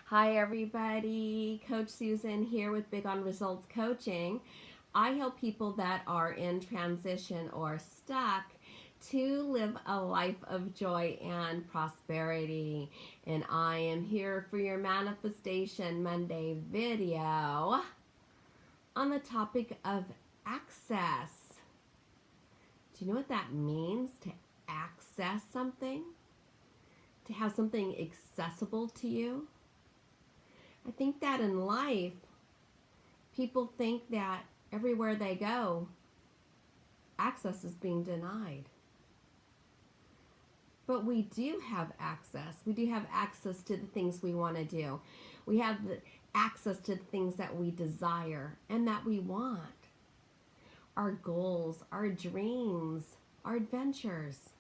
Hi, everybody. Coach Susan here with Big on Results Coaching. I help people that are in transition or stuck to live a life of joy and prosperity. And I am here for your Manifestation Monday video on the topic of access. Do you know what that means, to access something? To have something accessible to you? I think that in life, people think that everywhere they go, access is being denied. But we do have access. We do have access to the things we want to do. We have the access to the things that we desire and that we want. Our goals, our dreams, our adventures.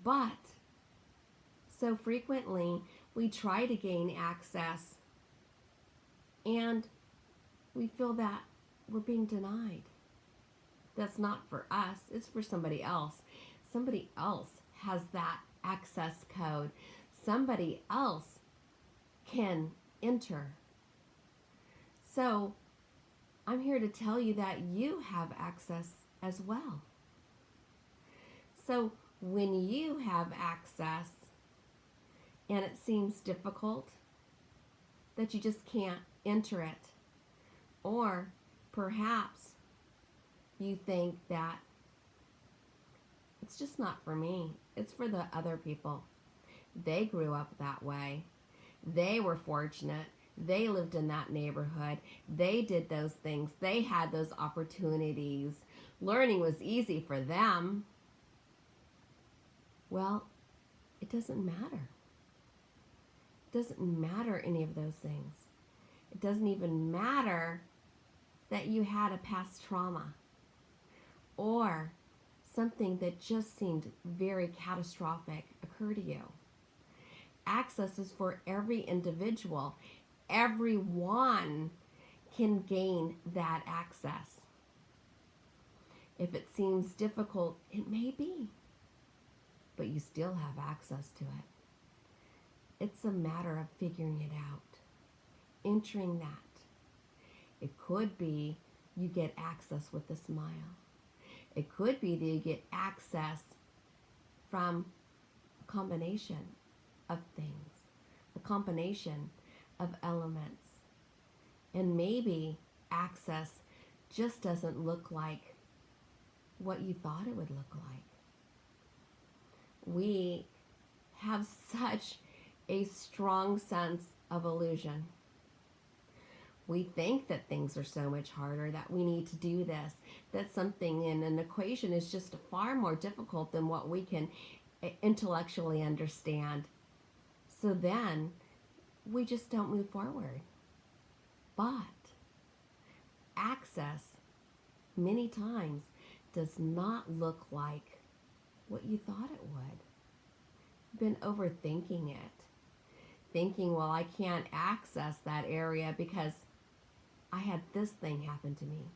But so frequently, we try to gain access and we feel that we're being denied. That's not for us, it's for somebody else. Somebody else has that access code. Somebody else can enter. So I'm here to tell you that you have access as well. So when you have access and it seems difficult, that you just can't enter it, or perhaps you think that it's just not for me, it's for the other people. They grew up that way. They were fortunate. They lived in that neighborhood. They did those things. They had those opportunities. Learning was easy for them. Well, it doesn't matter. It doesn't matter any of those things. It doesn't even matter that you had a past trauma or something that just seemed very catastrophic occur to you. Access is for every individual. Everyone can gain that access. If it seems difficult, it may be, but you still have access to it. It's a matter of figuring it out, entering that. It could be you get access with a smile. It could be that you get access from a combination of things, a combination of elements. And maybe access just doesn't look like what you thought it would look like. We have such a strong sense of illusion. We think that things are so much harder, that we need to do this, that something in an equation is just far more difficult than what we can intellectually understand. So then we just don't move forward. But access many times does not look like what you thought it would. You've been overthinking it, thinking, well, I can't access that area because I had this thing happen to me,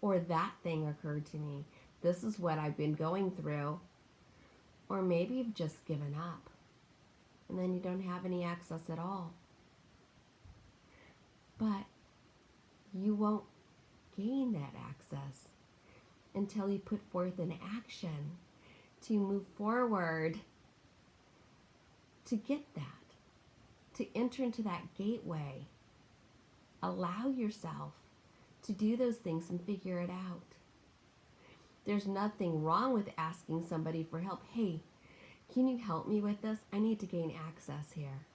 or that thing occurred to me. This is what I've been going through. Or maybe you've just given up, and then you don't have any access at all. But you won't gain that access until you put forth an action to move forward to get that, to enter into that gateway. Allow yourself to do those things and figure it out. There's nothing wrong with asking somebody for help. Hey, can you help me with this? I need to gain access here.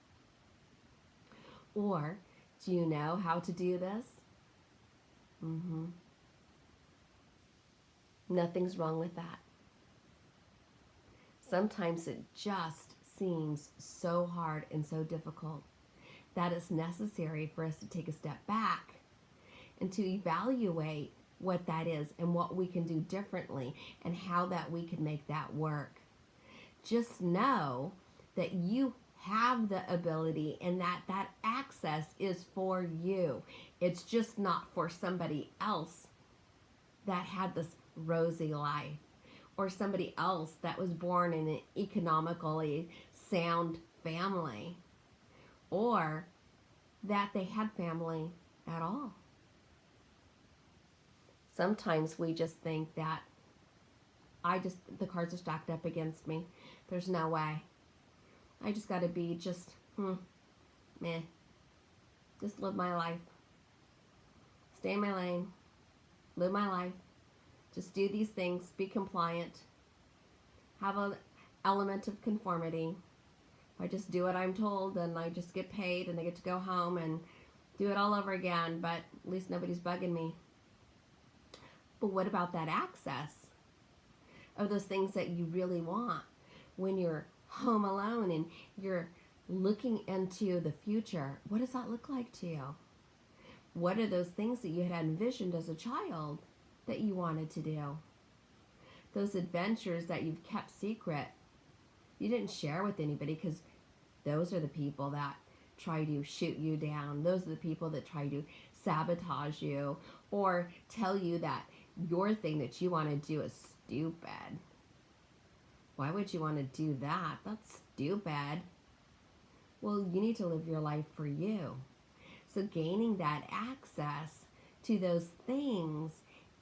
Or, do you know how to do this? Nothing's wrong with that. Sometimes it just seems so hard and so difficult that it's necessary for us to take a step back and to evaluate what that is and what we can do differently and how that we can make that work. Just know that you have the ability and that that access is for you. It's just not for somebody else that had this rosy life, or somebody else that was born in an economically sound family, or that they had family at all. Sometimes we just think that the cards are stacked up against me. There's no way. I just got to be just, meh. Just live my life. Stay in my lane. Live my life. Just do these things. Be compliant. Have an element of conformity. If I just do what I'm told, then I just get paid and I get to go home and do it all over again, but at least nobody's bugging me. But what about that access of those things that you really want when you're home alone and you're looking into the future? What does that look like to you? What are those things that you had envisioned as a child that you wanted to do? Those adventures that you've kept secret, you didn't share with anybody because those are the people that try to shoot you down. Those are the people that try to sabotage you or tell you that your thing that you want to do is stupid. Why would you want to do that? That's stupid. Well, you need to live your life for you. So gaining that access to those things,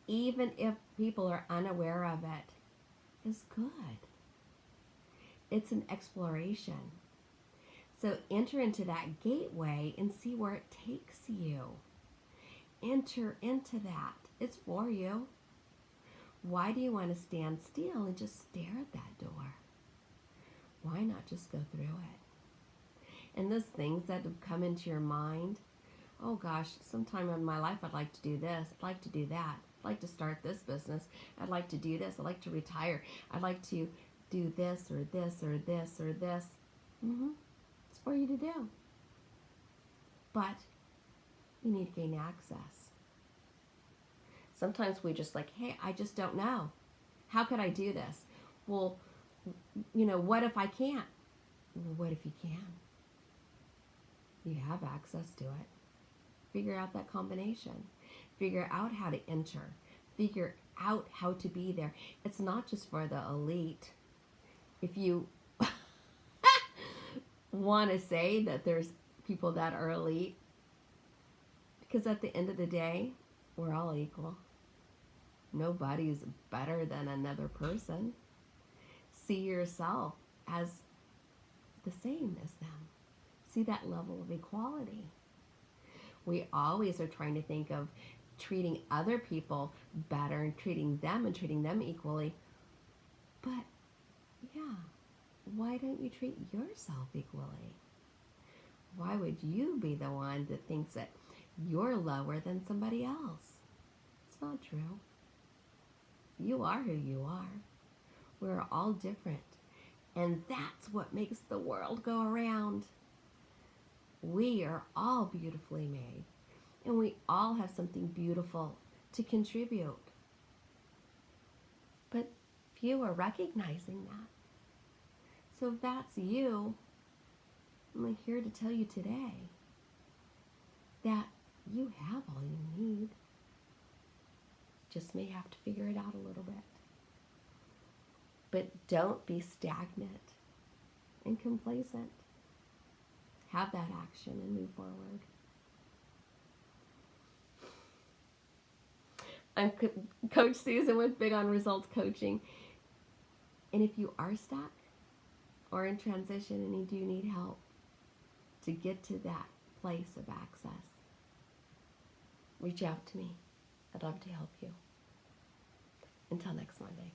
even if people are unaware of it, is good. It's an exploration. So enter into that gateway and see where it takes you. Enter into that. It's for you. Why do you want to stand still and just stare at that door? Why not just go through it? And those things that have come into your mind, oh gosh, sometime in my life I'd like to do this, I'd like to do that, I'd like to start this business, I'd like to do this, I'd like to retire, I'd like to do this or this or this or this. It's for you to do. But you need to gain access. Sometimes we just like, hey, I just don't know. How could I do this? Well, what if I can't? Well, what if you can? You have access to it. Figure out that combination. Figure out how to enter. Figure out how to be there. It's not just for the elite. If you want to say that there's people that are elite, because at the end of the day, we're all equal. Nobody's better than another person. See yourself as the same as them. See that level of equality. We always are trying to think of treating other people better and treating them equally. But yeah, why don't you treat yourself equally? Why would you be the one that thinks that you're lower than somebody else? It's not true. You are who you are. We're all different. And that's what makes the world go around. We are all beautifully made. And we all have something beautiful to contribute. But few are recognizing that. So if that's you, I'm here to tell you today that you have all you need. Just may have to figure it out a little bit. But don't be stagnant and complacent. Have that action and move forward. I'm Coach Susan with Big on Results Coaching. And if you are stuck or in transition and you do need help to get to that place of access, reach out to me. I'd love to help you. Until next Monday.